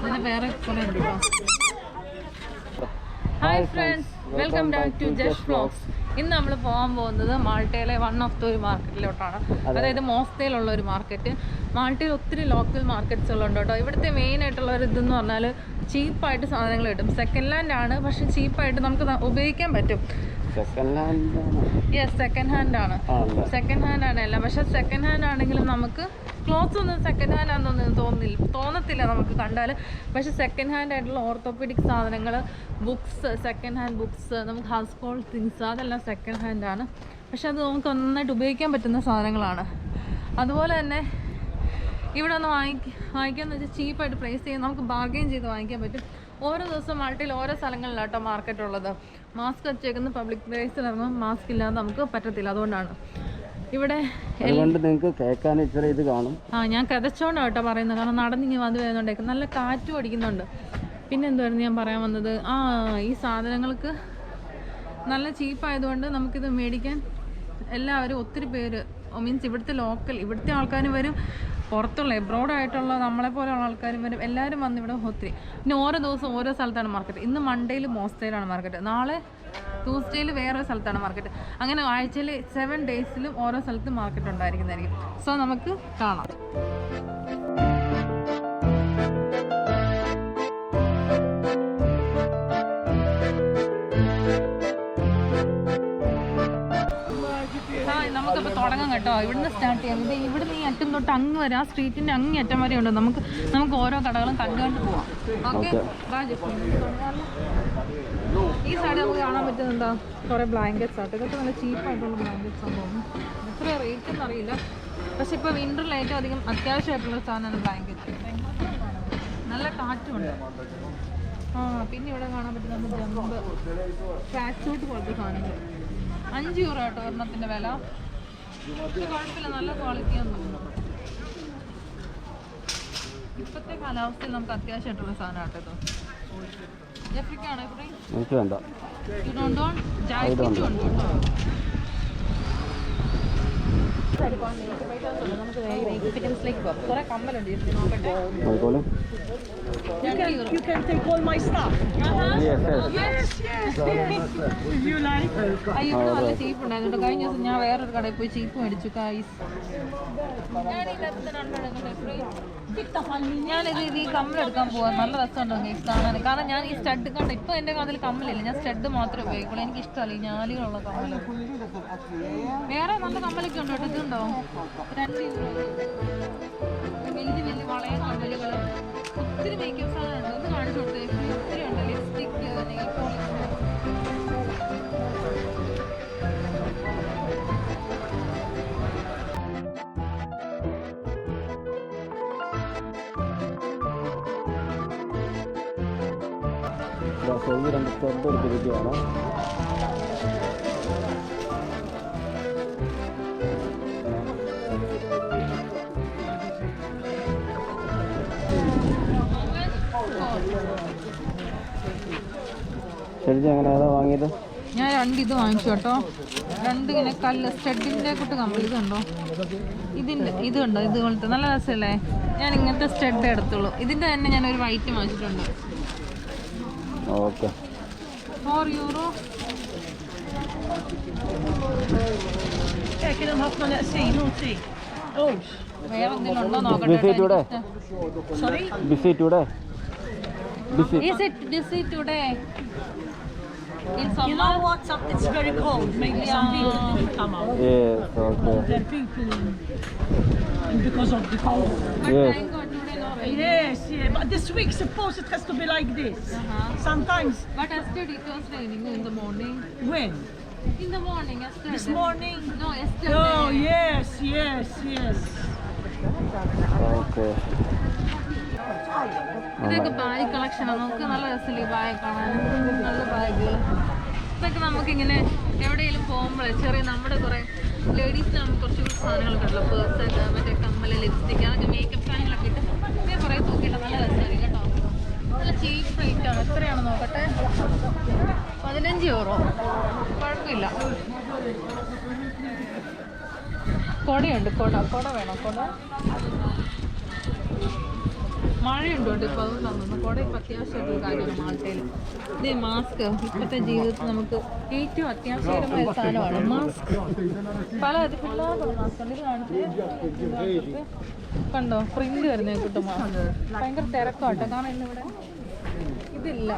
ഇതിന് വേറെ കുറെ ഉണ്ട് കേട്ടോ. Hi friends, welcome back to Just Vlogs. ഇന്ന് നമ്മൾ പോകാൻ പോകുന്നത് മാൾട്ടയിലെ വൺ ഓഫ് ദ ഒരു മാർക്കറ്റിലോട്ടാണ്. അതായത് മോസ്തയിലുള്ള ഒരു മാർക്കറ്റ്. മാൾട്ടയിൽ ഒത്തിരി ലോക്കൽ മാർക്കറ്റ്സ് ഉള്ളുണ്ട് കേട്ടോ. ഇവിടുത്തെ മെയിൻ ആയിട്ടുള്ള ഒരു ഇതെന്ന് പറഞ്ഞാൽ ചീപ്പായിട്ട് സാധനങ്ങൾ കിട്ടും. സെക്കൻഡ് ഹാൻഡ് ആണ്, പക്ഷെ ചീപ്പായിട്ട് നമുക്ക് ഉപയോഗിക്കാൻ പറ്റും. യെസ്, സെക്കൻഡ് ഹാൻഡ് ആണ്. സെക്കൻഡ് ഹാൻഡ് ആണ് എല്ലാം. പക്ഷെ സെക്കൻഡ് ഹാൻഡ് ആണെങ്കിലും നമുക്ക് ക്ലോത്ത്സ് ഒന്നും സെക്കൻഡ് ഹാൻഡ് ആണെന്നൊന്നും തോന്നത്തില്ല നമുക്ക് കണ്ടാൽ. പക്ഷെ സെക്കൻഡ് ഹാൻഡ് ആയിട്ടുള്ള ഓർത്തോപെഡിക് സാധനങ്ങൾ, ബുക്സ്, സെക്കൻഡ് ഹാൻഡ് ബുക്സ്, നമുക്ക് ഹൗസ് ഹോൾഡ് തിങ്സ്, അതെല്ലാം സെക്കൻഡ് ഹാൻഡ് ആണ്. പക്ഷെ അത് നമുക്ക് നന്നായിട്ട് ഉപയോഗിക്കാൻ പറ്റുന്ന സാധനങ്ങളാണ്. അതുപോലെ തന്നെ ഇവിടെ ഒന്ന് വാങ്ങിക്കാന്ന് വെച്ചാൽ ചീപ്പായിട്ട് പ്രൈസ് ചെയ്ത് നമുക്ക് ബാർഗെയിൻ ചെയ്ത് വാങ്ങിക്കാൻ പറ്റും. ഓരോ ദിവസം മാൾട്ടയിൽ ഓരോ സ്ഥലങ്ങളിലാട്ടോ മാർക്കറ്റ് ഉള്ളത്. മാസ്ക് വെച്ചേക്കുന്ന പബ്ലിക് പ്ലേസിൽ ഇറങ്ങുമ്പോൾ മാസ്ക് ഇല്ലാതെ നമുക്ക് പറ്റത്തില്ല. അതുകൊണ്ടാണ് ഇവിടെ നിങ്ങൾക്ക് കേൾക്കാൻ ഇച്ചിരി ഇത് കാണും. ഞാൻ കഥച്ചോണ്ടാണ് കേട്ടോ പറയുന്നത്. കാരണം നടന്നിങ്ങനെ വന്ന് വരുന്നുണ്ടേക്കും, നല്ല കാറ്റും അടിക്കുന്നുണ്ട്. പിന്നെ എന്തുവായിരുന്നു ഞാൻ പറയാൻ വന്നത്, ഈ സാധനങ്ങൾക്ക് നല്ല ചീപ്പായതുകൊണ്ട് നമുക്കിത് മേടിക്കാൻ എല്ലാവരും ഒത്തിരി പേര്, മീൻസ് ഇവിടുത്തെ ലോക്കൽ, ഇവിടുത്തെ ആൾക്കാരും വരും, പുറത്തുള്ള എബ്രോഡായിട്ടുള്ള നമ്മളെപ്പോലെയുള്ള ആൾക്കാരും വരും. എല്ലാവരും വന്ന് ഇവിടെ ഒത്തിരി. പിന്നെ ഓരോ ദിവസം ഓരോ സ്ഥലത്താണ് മാർക്കറ്റ്. ഇന്ന് മൺഡേയിൽ മോസ്തയിലാണ് മാർക്കറ്റ്, നാളെ ട്യൂസ്ഡേയിൽ വേറെ സ്ഥലത്താണ് മാർക്കറ്റ്. അങ്ങനെ ആഴ്ചയിൽ 7 ഡേയ്സിലും ഓരോ സ്ഥലത്തും മാർക്കറ്റ് ഉണ്ടായിരിക്കുന്നതായിരിക്കും. സോ നമുക്ക് കാണാം. നമുക്കപ്പോൾ തുടങ്ങാം കേട്ടോ. ഇവിടുന്ന് സ്റ്റാർട്ട് ചെയ്യാം. ഇവിടുന്ന് ഈ അറ്റം തൊട്ട് അങ്ങ് വരെ, ആ സ്ട്രീറ്റിൻ്റെ അങ്ങേ അറ്റം വരെ ഉണ്ട്. നമുക്ക് ഓരോ കടകളും കണ്ടുകൊണ്ട് പോവാം. ഓക്കെ, ഈ സൈഡ് നമുക്ക് കാണാൻ പറ്റുന്നത് എന്താ, കുറേ ബ്ലാങ്കറ്റ്സ് ആട്ടോ. ഇതൊക്കെ നല്ല ചീപ്പായിട്ടുള്ള ബ്ലാങ്കറ്റ്സ് സംഭവം. എത്ര റേറ്റ് ഒന്നും അറിയില്ല. പക്ഷെ ഇപ്പോൾ വിൻ്ററിൽ ഏറ്റവും അധികം അത്യാവശ്യമായിട്ടുള്ള സാധനമാണ് ബ്ലാങ്കറ്റ്. നല്ല കാറ്റുമുണ്ട്. പിന്നെ ഇവിടെ കാണാൻ പറ്റുന്നത് ജമ്പ്, ട്രാക്ക് സൂട്ട് പോലത്തെ സാധനങ്ങൾ. 5 യൂറോ കേട്ടോ ഒരെണ്ണത്തിൻ്റെ വില. കുഴപ്പമില്ല, നല്ല ക്വാളിറ്റിയാന്ന് തോന്നുന്നു. ഇപ്പോഴത്തെ കാലാവസ്ഥയിൽ നമുക്ക് അത്യാവശ്യമായിട്ടുള്ള സാധനം കേട്ടോ. ജെഫ്രിക്കാണോ ഇവിടെ? എനിക്ക് വേണ്ട. ജാക്കറ്റും ഉണ്ട് കേട്ടോ. കുറെ കമ്മലുണ്ട്. നോക്കട്ടെ. You can take all my stuff. Yes. You like? ഇവിടെ നല്ല ചീപ്പ് ഉണ്ടായിരുന്നു. കഴിഞ്ഞ ദിവസം ഞാൻ വേറൊരു കടയിൽ പോയി ചീപ്പ് മേടിച്ചു. ഞാനിത് ഈ കമ്മലെടുക്കാൻ പോവാം. നല്ല രസമുണ്ടോ ഗൈസ് കാണാൻ. കാരണം ഞാൻ ഈ സ്റ്റഡ് കണ്ട, ഇപ്പൊ എന്റെ കാതിൽ കമ്മലില്ല, ഞാൻ സ്റ്റഡ് മാത്രമേ ഉപയോഗിക്കുള്ളൂ. എനിക്ക് ഇഷ്ടമല്ല ഈ ഞാലികളുള്ള കമ്മല്. വേറെ നല്ല കമ്മലൊക്കെ ഉണ്ട് കേട്ടോ. ഇതുണ്ടോ 2 യൂറോ. വലിയ വലിയ വളയ കമ്മലുകള്, ഒത്തിരി മേക്കപ്പ് സാധനമുണ്ട്. ഒന്ന് കാണിച്ചു കൊടുത്തേ. ഒത്തിരി ഉണ്ട്. Lipstick, nail polish. രണ്ട് സ്റ്റെപ്പ് എടുത്തിരിക്കുകയാണ്. ശരി, അങ്ങനെ ഏതാ വാങ്ങിയത്? ഞാൻ 2 ഇത് വാങ്ങിച്ചു കേട്ടോ. 2 ഇങ്ങനെ കല്ല് സ്റ്റഡിൻ്റെ കൂട്ട് കമ്പി. ഇതുണ്ടോ, ഇത് കണ്ടോ, ഇതുപോലത്തെ നല്ല രസമല്ലേ. ഞാൻ ഇങ്ങനത്തെ സ്റ്റഡ് എടുത്തുള്ളൂ. ഇതിൻ്റെ തന്നെ ഞാൻ ഒരു വൈറ്റ് വാങ്ങിച്ചിട്ടുണ്ട്. Okay, 4 euro. വേറെ എന്തെങ്കിലും ഉണ്ടോ നോക്കട്ടെ. Busy today. You know what? It's very cold. Maybe some people didn't come out. Yes, okay. The people, and because of the cold. Yes. Yes, yeah. But this week, suppose it has to be like this. Sometimes. But yesterday it was raining in the morning. When? In the morning, yesterday. This morning? No, yesterday. Oh, yes. Okay. ഇതൊക്കെ bag കളക്ഷനാണ്. നമുക്ക് നല്ല രസമില്ല ഈ bag കാണാൻ. നല്ല ബാഗുകൾ. ഇതൊക്കെ നമുക്കിങ്ങനെ എവിടെയെങ്കിലും പോകുമ്പോൾ ചെറിയ നമ്മുടെ കുറേ ലേഡീസിന് നമുക്ക് കുറച്ചുകൂടി സാധനങ്ങളൊക്കെ ഉണ്ടല്ലോ. പേഴ്സ്, മറ്റേ കമ്മല്, ലിപ്സ്റ്റിക്, അതൊക്കെ മേക്കപ്പ് സാധനങ്ങളൊക്കെ ഇട്ട് ഇങ്ങനെ കുറേ തൂക്കിയിട്ട് നല്ല രസമായിരിക്കും കേട്ടോ. നല്ല ചീപ്പ് റേറ്റാണ്. എത്രയാണ് നോക്കട്ടെ, 15 യൂറോ. കുഴപ്പമില്ല. കൊടയുണ്ട്, കൊട വേണോ? കൊട മഴയുണ്ട് കേട്ടോ ഇപ്പോൾ, അതുകൊണ്ടാണ് തോന്നുന്നു. കുട ഇപ്പം അത്യാവശ്യമായിട്ടുള്ള കാര്യമാണ് മാൾട്ടയിൽ. ഇത് മാസ്ക് ഇപ്പോഴത്തെ ജീവിതത്തിൽ നമുക്ക് ഏറ്റവും അത്യാവശ്യകരമായ സാധനമാണ് മാസ്ക്. പല പിള്ളേർക്കുള്ള മാസ്ക് ഉണ്ട്. ഇത് കാണിച്ച് കണ്ടോ, പ്രിന്റ് വരുന്നത് കിട്ടും മാസ്ക്. ഭയങ്കര തിരക്കാട്ടോ, കാരണം ഇന്നിവിടെ ഇതില്ല,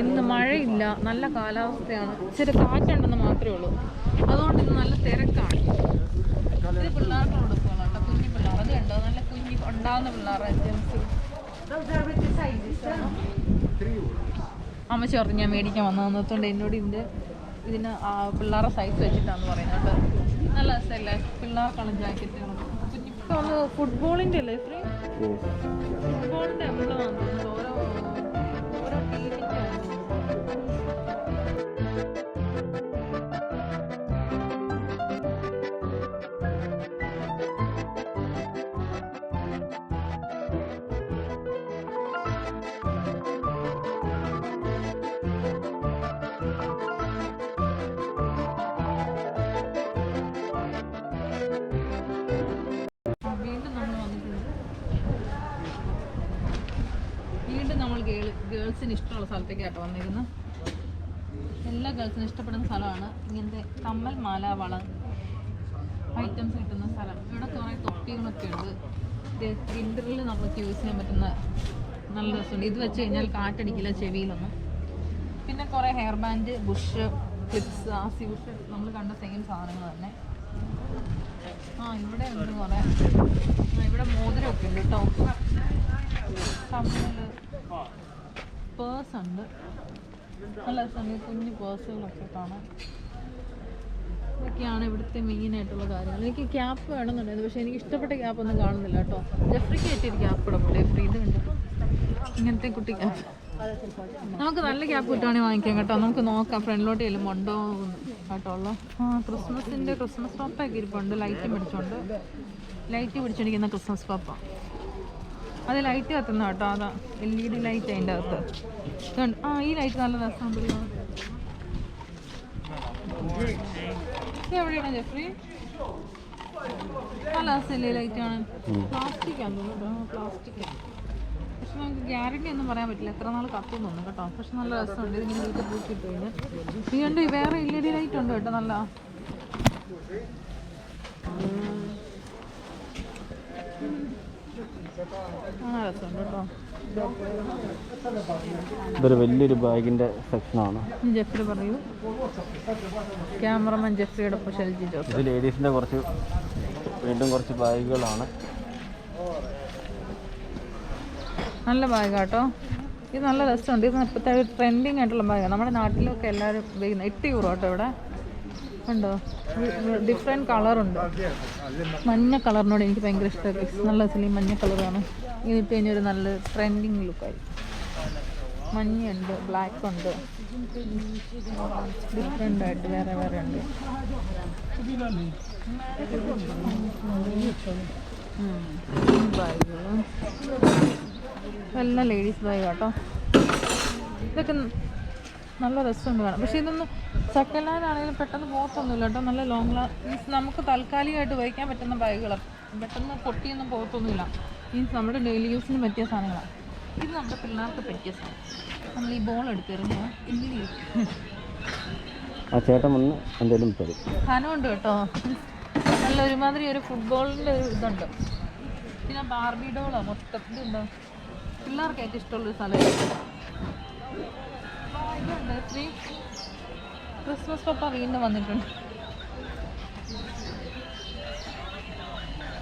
ഇന്ന് മഴയില്ല, നല്ല കാലാവസ്ഥയാണ്, ഇച്ചിരി കാറ്റുണ്ടെന്ന് മാത്രമേ ഉള്ളൂ. അതുകൊണ്ട് ഇന്ന് നല്ല തിരക്കാണ്. ഇത് പിള്ളേർക്ക് കൊടുക്കുകയാണ് കേട്ടോ, കുഞ്ഞു പിള്ളേർ. അത് കണ്ടോ, നല്ല കുഞ്ഞി ഉണ്ടാകുന്ന പിള്ളേരുടെ ഐറ്റംസ്. അമ്മച്ചി പറഞ്ഞു ഞാൻ മേടിക്കാൻ വന്നതുകൊണ്ട് എന്നോട് ഇതിന് പിള്ളേരുടെ സൈസ് വെച്ചിട്ടാന്ന് പറയുന്നത് കേട്ടോ. നല്ല രസമല്ലേ പിള്ളേർക്കുള്ള ജാക്കറ്റുകൾ. ഇപ്പം ഒന്ന് ഫുട്ബോളിൻ്റെ അല്ലേ ഫ്രീ, ഫുട്ബോളിൻ്റെ എംബ്ലമാണ് തോന്നുന്നത്. ഓരോ ടീമിൻ്റെ ഗേൾസിന് ഇഷ്ടമുള്ള സ്ഥലത്തേക്കാട്ടോ വന്നിരുന്നത്. എല്ലാ ഗേൾസിനും ഇഷ്ടപ്പെടുന്ന സ്ഥലമാണ് ഇങ്ങനത്തെ കമ്മൽ, മാല, വള ഐറ്റംസ് കിട്ടുന്ന സ്ഥലം. ഇവിടെ കുറേ തൊപ്പികളൊക്കെ ഉണ്ട്. വിൻ്ററിൽ നമുക്ക് യൂസ് ചെയ്യാൻ പറ്റുന്ന നല്ല രസമുണ്ട്. ഇത് വെച്ച് കഴിഞ്ഞാൽ കാറ്റടിക്കില്ല ചെവിയിലൊന്നും. പിന്നെ കുറേ ഹെയർ ബാൻഡ്, ബുഷ്, ക്ലിപ്സ്, ആസി ബുഷ് നമ്മൾ കണ്ട സെയിം സാധനങ്ങൾ തന്നെ. ഇവിടെ ഉണ്ട് കുറേ. ഇവിടെ മോതിരമൊക്കെ ഉണ്ട് കേട്ടോ, കമ്മൽ, പേഴ്സ് ഉണ്ട്. നല്ല രസമുണ്ട്, കുഞ്ഞു പേഴ്സുകളൊക്കെ കാണാം. ഇതൊക്കെയാണ് ഇവിടുത്തെ മെയിനായിട്ടുള്ള കാര്യങ്ങൾ. എനിക്ക് ക്യാപ്പ് വേണമെന്നുണ്ടായിരുന്നു, പക്ഷേ എനിക്ക് ഇഷ്ടപ്പെട്ട ക്യാപ്പൊന്നും കാണുന്നില്ല കേട്ടോ. ജെഫ്രിക്ക് ആയിട്ടൊരു ക്യാപ്പ് ഇടപെടും. ജെഫ്രി ഇത് ഉണ്ട്, ഇങ്ങനത്തെ കുട്ടി ക്യാപ്പ്. നമുക്ക് നല്ല ക്യാപ്പ് കിട്ടുവാണെങ്കിൽ വാങ്ങിക്കാം കേട്ടോ. നമുക്ക് നോക്കാം ഫ്രണ്ടിലോട്ട് ചെല്ലുമ്പോൾ ഉണ്ടോ കേട്ടോ. ഉള്ള ക്രിസ്മസ് പപ്പൊക്കെ ഇരിപ്പുണ്ട്. ലൈറ്റ് പിടിച്ചോണ്ടിരിക്കുന്ന ക്രിസ്മസ് പപ്പ. അത് ലൈറ്റ് കത്തുന്ന കേട്ടോ, അതാ LED ലൈറ്റ് അതിൻ്റെ അകത്ത്. ഈ ലൈറ്റ് നല്ല രസമുണ്ടല്ലോ. ഇത് എവിടെയാണ് ജെഫ്രി? നല്ല രസമല്ലേ ലൈറ്റാണ്. പ്ലാസ്റ്റിക് ആണെന്ന് തോന്നുന്നു, പ്ലാസ്റ്റിക്. പക്ഷെ നമുക്ക് ഗ്യാരണ്ടി ഒന്നും പറയാൻ പറ്റില്ല, എത്ര നാൾ കത്തും തോന്നും കേട്ടോ. പക്ഷെ നല്ല രസമുണ്ട്. ഇതിങ്ങനെ വീട്ടിൽ പൂക്കിയിട്ട് കഴിഞ്ഞാൽ ഈ കണ്ട് വേറെ LED ലൈറ്റ് ഉണ്ട് കേട്ടോ, നല്ല രസമുണ്ട് കേട്ടോ. ഇതൊരു വലിയൊരു ബാഗിൻ്റെ സെക്ഷനാണ്. ജെഫ്രി പറയൂ. ക്യാമറമാൻ ജെഫ്രിയുടെ ഷെൽജി ജോസ്. ഇത് ലേഡീസിൻ്റെ വീണ്ടും കുറച്ച് ബാഗുകളാണ്. നല്ല ബാഗ് കേട്ടോ. ഇത് നല്ല രസമുണ്ട്. ഇത് ഇപ്പോഴത്തെ ട്രെൻഡിങ് ആയിട്ടുള്ള ബാഗാണ്. നമ്മുടെ നാട്ടിലൊക്കെ എല്ലാവരും ഉപയോഗിക്കുന്നത്. 8 euro കേട്ടോ. ഇവിടെ ഉണ്ടോ, ഡിഫറെൻറ്റ് കളറുണ്ട്. മഞ്ഞ കളറിനോട് എനിക്ക് ഭയങ്കര ഇഷ്ടമൊക്കെ. നല്ല രസമില്ല ഈ മഞ്ഞ കളറാണ്. ഇതിട്ട് കഴിഞ്ഞൊരു നല്ല ട്രെൻഡിങ് ലുക്കായി. മഞ്ഞയുണ്ട്, ബ്ലാക്ക് ഉണ്ട്, ഡിഫറെൻ്റ് ആയിട്ട് വേറെ ഉണ്ട്. ബാഗുകൾ എല്ലാം ലേഡീസ് ബാഗ് കേട്ടോ. ഇതൊക്കെ നല്ല രസമുണ്ട് കാണാം. പക്ഷേ ഇതൊന്നും സെക്കൻഡ് ഹാൻഡ് ആണെങ്കിലും പെട്ടെന്ന് പോകത്തൊന്നുമില്ല കേട്ടോ. നല്ല മീൻസ് നമുക്ക് താൽക്കാലികമായിട്ട് ഉപയോഗിക്കാൻ പറ്റുന്ന ബാഗുകൾ, പെട്ടെന്ന് പൊട്ടിയൊന്നും പോകത്തൊന്നുമില്ല. മീൻസ് നമ്മുടെ ഡെയിലി യൂസിന് പറ്റിയ സാധനങ്ങളാണ്. ഇത് നമ്മുടെ പിള്ളേർക്ക് പറ്റിയ സാധനം. നമ്മൾ ഈ ബോൾ എടുത്തിരുന്നു ആ ചേട്ടൻ വന്ന് എന്തെങ്കിലും തരും. സാധനമുണ്ട് കേട്ടോ. നല്ല ഒരുമാതിരി ഒരു ഫുട്ബോളിൻ്റെ ഒരു ഇതുണ്ട്. പിന്നെ ബാർബി ഡോളോ മൊത്തം ഇതുണ്ടോ, പിള്ളേർക്ക് ഏറ്റവും ഇഷ്ടമുള്ളൊരു സ്ഥലം. ഇതുണ്ട് ശ്രീ ക്രിസ്മസ് പപ്പ വീണ്ടും വന്നിട്ടുണ്ട്.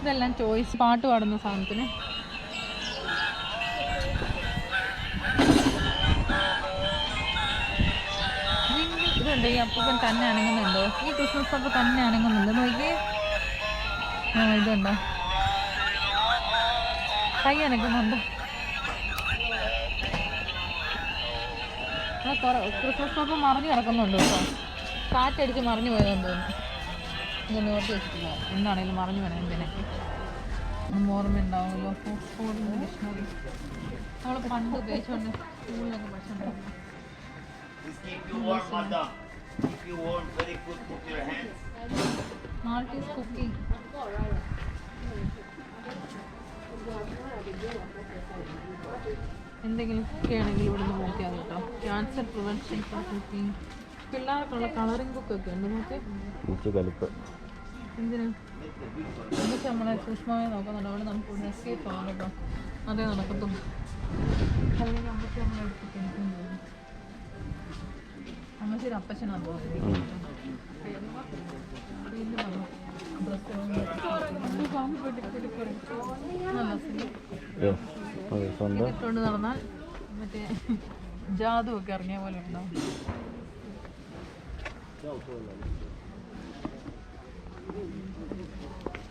ഇതെല്ലാം ചോയ്സ് പാട്ട് പാടുന്ന സാധനത്തിന്. ഇതുണ്ട്, ഈ അപ്പൂപ്പൻ തന്നെ അനങ്ങുന്നുണ്ടോ? ഈ ക്രിസ്മസ് പപ്പ തന്നെ അനങ്ങുന്നുണ്ട് നോക്കിയേ. ഇതുണ്ടോ, കൈ അനക്കുന്നുണ്ടോ? ക്രിസ്മസ് പപ്പ മറിഞ്ഞു കിടക്കുന്നുണ്ട് കേട്ടോ. കാറ്റടിച്ച് മറിഞ്ഞു പോയതെന്ന് തോന്നുന്നു. ഇതൊന്നും ഓർത്ത് വെച്ചിട്ടില്ല. എന്താണേലും മറിഞ്ഞു വേണം എന്തിനൊക്കെ ഓർമ്മ ഉണ്ടാവുമല്ലോ. ഓക്സ്ഫോർഡിൻ്റെ ഡിക്ഷണറി നമ്മൾ പണ്ട് ഉപയോഗിച്ചുകൊണ്ട് സ്കൂളിലൊക്കെ പഠിച്ചിട്ടുണ്ടായിരുന്നു. Maltese cooking. എന്തെങ്കിലും ഒക്കെ ആണെങ്കിൽ ഇവിടെ നിന്ന് നോക്കിയാൽ കേട്ടോ. ക്യാൻസർ പ്രിവെൻഷൻ ഫോർ കുക്കിംഗ്, പിള്ളേർക്കുള്ള കളറിംഗ് ബുക്കൊക്കെ ഉണ്ട്. നോക്കി കലിപ്പ് എന്തിനാ എന്നിട്ട് നമ്മളെ സൂക്ഷ്മമായി നോക്കുന്നുണ്ട്. അവിടെ നമുക്ക് എസ്കേപ്പ് ആവാം കേട്ടോ. അതേ നടക്കത്തുള്ളൂ. അല്ലെങ്കിൽ അമ്മയ്ക്ക് നമ്മളെ എടുത്തിട്ട് എനിക്കും തോന്നും. അമ്മശ്ശേരി അപ്പച്ചനാണ് തോന്നുന്നത്. ഇട്ടുകൊണ്ട് നടന്നാൽ മറ്റേ ജാതു ഒക്കെ ഇറങ്ങിയ പോലെ ഉണ്ടാവും.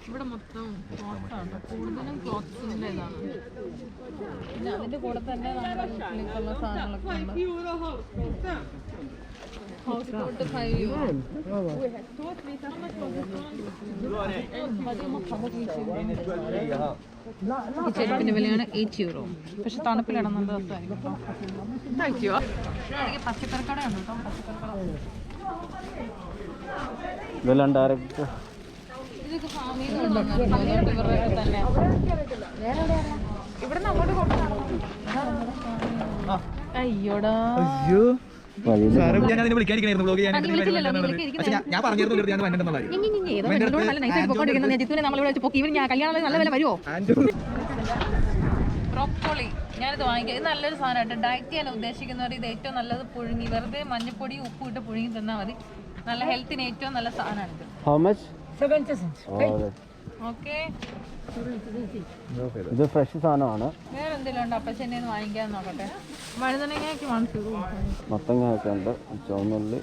ഇവിടെ മൊത്തം ക്ലോത്ത്സാണ്, കൂടുതലും ക്ലോത്ത്സിൻ്റെ ഇതാണ്. പിന്നെ അതിൻ്റെ കൂടെ തന്നെ നമ്മുടെ വീട്ടിലേക്കുള്ള സാധനങ്ങളൊക്കെ ഉണ്ട്. House boat 5 euro. ഈ ചെരുപ്പിൻ്റെ വിലയാണ് 8 euro. പക്ഷെ തണുപ്പിലിടുന്നത് രസമായിരിക്കും കേട്ടോ. എനിക്ക് പച്ചക്കറിക്കട ഉണ്ട് കേട്ടോ. പച്ചക്കറിക്കട ഇതെല്ലാം ഡയറക്റ്റ് ഇതൊക്കെ ഫാമിൽ നിന്ന് കൊണ്ടുവന്നിട്ടുണ്ട്. ഇവരുടെയൊക്കെ തന്നെ ഇവിടെ നിന്ന് അങ്ങോട്ട് കൊണ്ടുവന്നു. അയ്യോടാ ബ്രോക്കോളി ഞാനിത് വാങ്ങിക്കാം. ഇത് നല്ലൊരു സാധനമായിട്ട് ഡയറ്റ് ചെയ്യാൻ ഉദ്ദേശിക്കുന്നവർ ഇത് ഏറ്റവും നല്ലത് പുഴുങ്ങി വെറുതെ മഞ്ഞപ്പൊടി ഉപ്പ് ഇട്ട് പുഴുങ്ങി തന്നാൽ മതി. നല്ല ഹെൽത്തിന് ഏറ്റവും നല്ല സാധനമാണിത്. ഓക്കെ, ഇത് ഫ്രഷ് സാധനമാണ്. വേറെ എന്തെങ്കിലും ഉണ്ടോ അപ്പച്ചെന്നെ വാങ്ങിക്കാൻ നോക്കട്ടെ. വഴുതനങ്ങയൊക്കെ വാങ്ങിച്ചു, മത്തങ്ങയൊക്കെ ഉണ്ട്, ചുവന്നുള്ളി.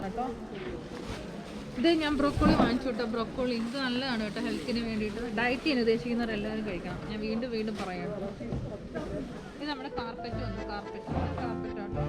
കേട്ടോ ഇത് ഞാൻ ബ്രോക്കോളി വാങ്ങിച്ചു കേട്ടോ. ബ്രോക്കോളി ഇത് നല്ലതാണ് കേട്ടോ, ഹെൽത്തിന് വേണ്ടിയിട്ട്. ഡയറ്റ് ചെയ്യാൻ ഉദ്ദേശിക്കുന്നവരെല്ലാവരും കഴിക്കണം. ഞാൻ വീണ്ടും വീണ്ടും പറയാം. ഇത് നമ്മുടെ കാർപ്പറ്റ് വന്നു. കാർപ്പറ്റ് ആട്ടോ.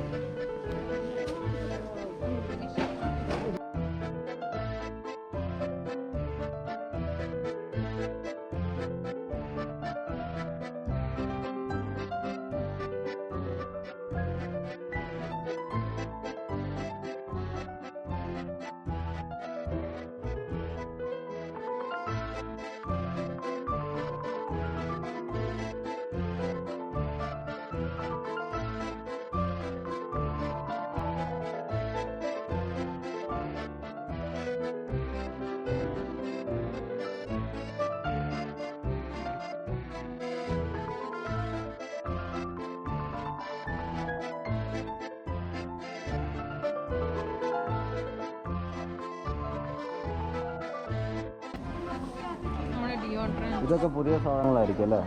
ഇതൊക്കെ പുതിയ സാധനങ്ങളായിരിക്കും അല്ലേ?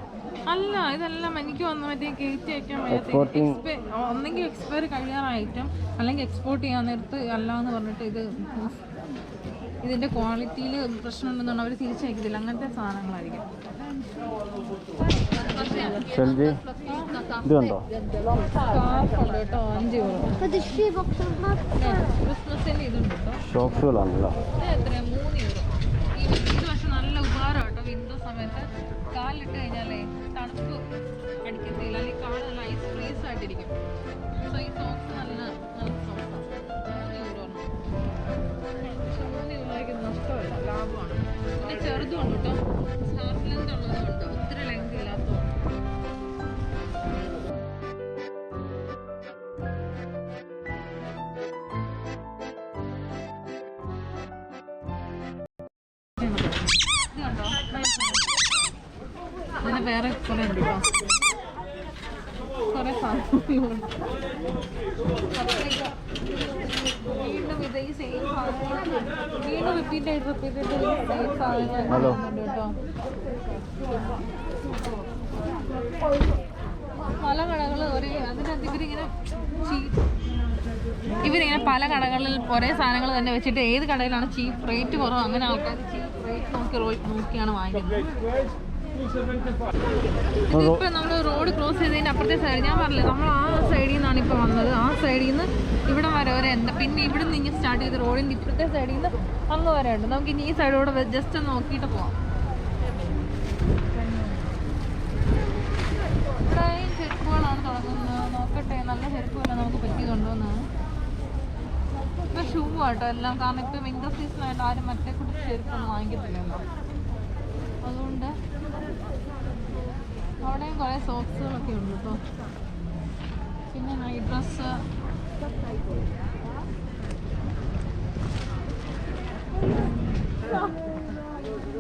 അല്ല, ഇതെല്ലാം എനിക്ക് വന്ന് മറ്റേ കയറ്റി വയ്ക്കാൻ ഒന്നെങ്കിൽ എക്സ്പയർ കഴിയാറായ ഐറ്റം, അല്ലെങ്കിൽ എക്സ്പോർട്ട് ചെയ്യാൻ നേരത്ത് അല്ല എന്ന് പറഞ്ഞിട്ട് ഇതിൻ്റെ ക്വാളിറ്റിയിൽ പ്രശ്നമുണ്ടെന്നാണ് അവർ തിരിച്ചയക്കത്തില്ല. അങ്ങനത്തെ സാധനങ്ങളായിരിക്കും. ഇതുണ്ടോ സ്കാർഫുണ്ട് കേട്ടോ, 5 euro. ക്രിസ്മസിൻ്റെ ഇതുണ്ട് കേട്ടോ. ഷോക്സുകളാണല്ലോ. ഇത് എത്രയാണ്? 3 euro. ഇത് പക്ഷെ നല്ല ഉപകാരം കേട്ടോ. വിൻഡോ സമയത്ത് കാലിട്ട് കഴിഞ്ഞാലേ തണുപ്പ് അടിക്കത്തില്ല, അല്ലെങ്കിൽ കാല് നല്ല ഐസ് ഫ്രീസ് ആയിട്ടിരിക്കും. സോ ഈ സോക്സ് നല്ല സോക്സാണ്. 3 euro ആണ്. പക്ഷെ 3 euro നഷ്ടമല്ല, ലാഭമാണ്. പിന്നെ ചെറുതും ഉണ്ട് കേട്ടോ. ഹാഫ് ലെങ്ത് ഉള്ളതും ഉണ്ട്, ഒത്തിരി ലെങ്ത് ഇല്ലാത്തതും. ഇതിന് വേറെ കുറെ ഉണ്ട് കേട്ടോ. കുറെ സാധനങ്ങളുണ്ട്. വീണ്ടും ഇത് ഈ സെയിം സാധനങ്ങൾ വീണ്ടും റിപ്പീറ്റ് ചെയ്ത് സെയിം സാധനങ്ങൾ ഉണ്ട് കേട്ടോ. പല കടകൾ അതിനകത്ത് ഇവരിങ്ങനെ പല കടകളിൽ ഒരേ സാധനങ്ങൾ തന്നെ വെച്ചിട്ട് ഏത് കടയിലാണ് ചീപ്പ് റേറ്റ് കുറവ് അങ്ങനെ ആൾക്കാർ ചീപ്പ് റേറ്റ് നോക്കിയാണ് വാങ്ങിക്കുന്നത്. ഇതിപ്പോൾ നമ്മൾ റോഡ് ക്രോസ് ചെയ്തതിൻ്റെ അപ്പുറത്തെ സൈഡ് ഞാൻ പറഞ്ഞില്ലേ, നമ്മൾ ആ സൈഡിൽ നിന്നാണ് ഇപ്പോൾ വന്നത്. ആ സൈഡിൽ നിന്ന് ഇവിടെ വരെ എന്താ, പിന്നെ ഇവിടെ നിന്ന് ഇങ്ങനെ സ്റ്റാർട്ട് ചെയ്ത് റോഡിൻ്റെ ഇപ്പുറത്തെ സൈഡിൽ നിന്ന് അങ്ങ് വരെ ഉണ്ട്. നമുക്ക് ഇനി ഈ സൈഡോടെ ജസ്റ്റ് ഒന്ന് നോക്കിയിട്ട് പോവാം. ഇവിടെയും ചെരുപ്പുകളാണ് തുടങ്ങുന്നത്. നോക്കട്ടെ, നല്ല ചെരുപ്പുകളാണ് നമുക്ക് പറ്റിയതുണ്ടോയെന്നാണ്. ഇപ്പം ഷൂ കുറവാട്ടോ എല്ലാം, കാരണം ഇപ്പം വിൻ്റർ സീസണായിട്ട് ആരും മറ്റേ കുട്ടി ചെരുപ്പൊന്നും വാങ്ങിക്കത്തില്ലല്ലോ. അതുകൊണ്ട് അവിടെയും കുറേ സോക്സുകളൊക്കെ ഉണ്ട് കേട്ടോ. പിന്നെ നൈറ്റ് ഡ്രസ്സ്,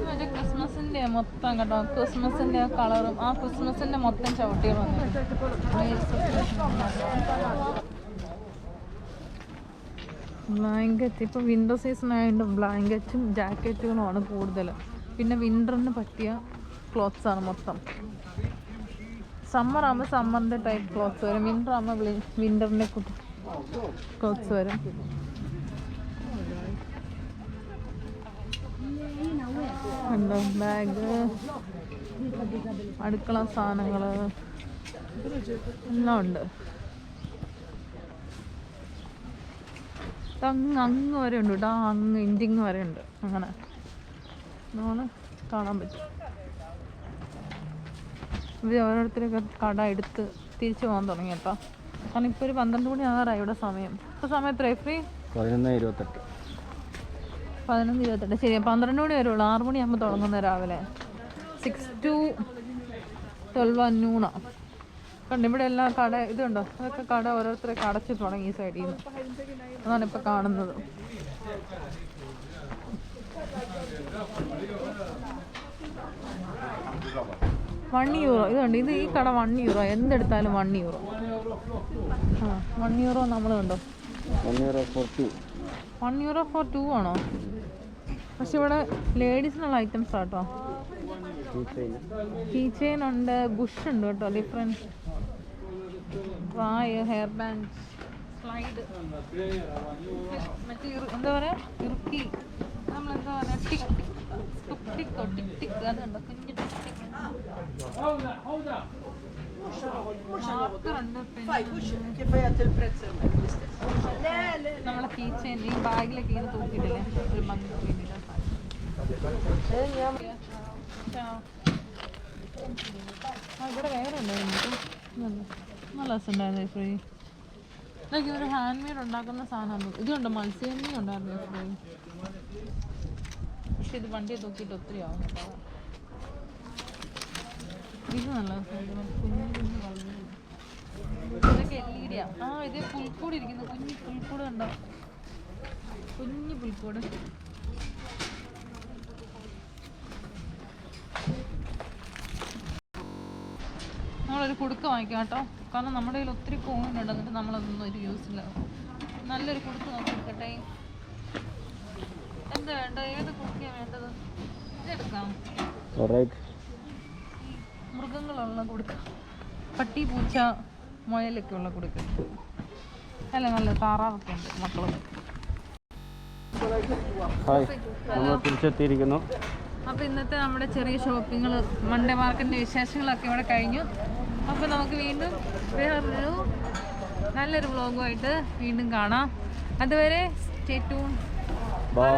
മറ്റേ ക്രിസ്മസിൻ്റെ മൊത്തം കേട്ടോ, ക്രിസ്മസിൻ്റെ കളറും ആ ക്രിസ്മസിൻ്റെ മൊത്തം ചവിട്ടികൾ വന്നിട്ട് ബ്ലാങ്കറ്റ്. ഇപ്പോൾ വിൻ്റർ സീസൺ ആയതുകൊണ്ട് ബ്ലാങ്കറ്റും ജാക്കറ്റുകളുമാണ് കൂടുതൽ. പിന്നെ വിൻ്ററിന് പറ്റിയ ക്ലോത്ത്സ് ആണ് മൊത്തം. സമ്മർ ആകുമ്പോൾ സമ്മറിൻ്റെ ടൈപ്പ് ക്ലോത്ത്സ് വരും, വിൻ്റർ ആകുമ്പോൾ വിൻ്ററിൻ്റെ ക്ലോത്ത്സ് വരും. ഉണ്ടോ ബാഗ്, അടുക്കള സാധനങ്ങൾ എല്ലാം ഉണ്ട്. അങ്ങ് വരെ ഉണ്ട് കേട്ടോ, അങ്ങ് ഇഞ്ചിങ് വരെ ഉണ്ട്. അങ്ങനെ നമ്മൾ കാണാൻ പറ്റും. ഇത് ഓരോരുത്തരൊക്കെ കട എടുത്ത് തിരിച്ചു പോകാൻ തുടങ്ങി കേട്ടോ. കാരണം ഇപ്പോൾ ഒരു 12 മണി ആകാറായി ഇവിടെ സമയം. ഇപ്പോൾ സമയം എത്രയാണ് ഫ്രീ? 11:28. 11:28. ശരി, 12 മണി വരെ ഉള്ളൂ. 6 മണിയാകുമ്പോൾ തുടങ്ങുന്നത് രാവിലെ. 6 to 12 noon. കണ്ട് ഇവിടെ എല്ലാം കട ഇതുണ്ടോ, അതൊക്കെ കട ഓരോരുത്തരൊക്കെ അടച്ചു തുടങ്ങി ഈ സൈഡിൽ നിന്ന്. അതാണ് ഇപ്പോൾ കാണുന്നത്. €1. ഇതുണ്ട്, ഇത് ഈ കട €1. എന്തെടുത്താലും €1. ആ €1 നമ്മൾ കണ്ടോ. €1 for 2. €1 for 2 ആണോ? പക്ഷെ ഇവിടെ ലേഡീസിനുള്ള ഐറ്റംസ് ആട്ടോ. കീ ചെയിൻ ഉണ്ട്, ബുഷ് ഉണ്ട് കേട്ടോ, different Rai, hair band, slide, മറ്റേ എന്താ പറയുക, ഇറുക്കി, നമ്മളെന്താ പറയുക, ടിക് ടിക്കോ ടിക് ടിക്, അതുണ്ടോ കുഞ്ഞു ടിക് ടിക്. നമ്മളെ കീ ചെയിൻ ഈ ബാഗിലൊക്കെ ഇങ്ങനെ തൂക്കിയിട്ടില്ലേ, ഒരു മന്ത് ഇവിടെ വേറെ ഉണ്ടായിരുന്നു, നല്ല രസമുണ്ടായിരുന്നു ഫ്രീ. ഇതൊക്കെ ഒരു ഹാൻഡ് മെയ്ഡ് ഉണ്ടാക്കുന്ന സാധനമാണ്. ഇതുണ്ട്, മത്സ്യമീൻ ഉണ്ടായിരുന്നു ഫ്രീ. പക്ഷെ ഇത് വണ്ടിയെ തൂക്കിയിട്ട് ഒത്തിരി ആവും കേട്ടോ. ഇത് നല്ല രസമുണ്ട്. ഇതൊക്കെ LED യാ. ആ ഇത് പുൽക്കൂട് ഇരിക്കുന്നു, കുഞ്ഞു പുൽക്കൂട് കണ്ടോ, കുഞ്ഞു പുൽക്കൂട്. നമ്മളൊരു കുടുക്ക വാങ്ങിക്കാം കേട്ടോ, കാരണം നമ്മുടെ കയ്യിൽ ഒത്തിരി കോയിൻ ഉണ്ട്, എന്നിട്ട് നമ്മളതൊന്നും ഒരു യൂസില്ല. നല്ലൊരു കുടുക്ക നോക്കിയെടുക്കട്ടെ. എന്താ വേണ്ട, ഏത് കുടുക്കയാണ് വേണ്ടത്? ഇതെടുക്കാം. മൃഗങ്ങളുള്ള കുടുക്ക, പട്ടി പൂച്ച മുയലൊക്കെ ഉള്ള കുടുക്ക. അല്ല നല്ല താറാവൊക്കെ ഉണ്ട് മക്കളൊക്കെ. നമ്മൾ തിരിച്ചെത്തിയിരിക്കുന്നു. അപ്പോൾ ഇന്നത്തെ നമ്മുടെ ചെറിയ ഷോപ്പിങ്ങൾ, മൺഡേ മാർക്കറ്റിൻ്റെ വിശേഷങ്ങളൊക്കെ ഇവിടെ കഴിഞ്ഞു. അപ്പോൾ നമുക്ക് വീണ്ടും വേറൊരു നല്ലൊരു വ്ളോഗുമായിട്ട് വീണ്ടും കാണാം. അതുവരെ സ്റ്റേ ട്യൂൺ. ബൈ.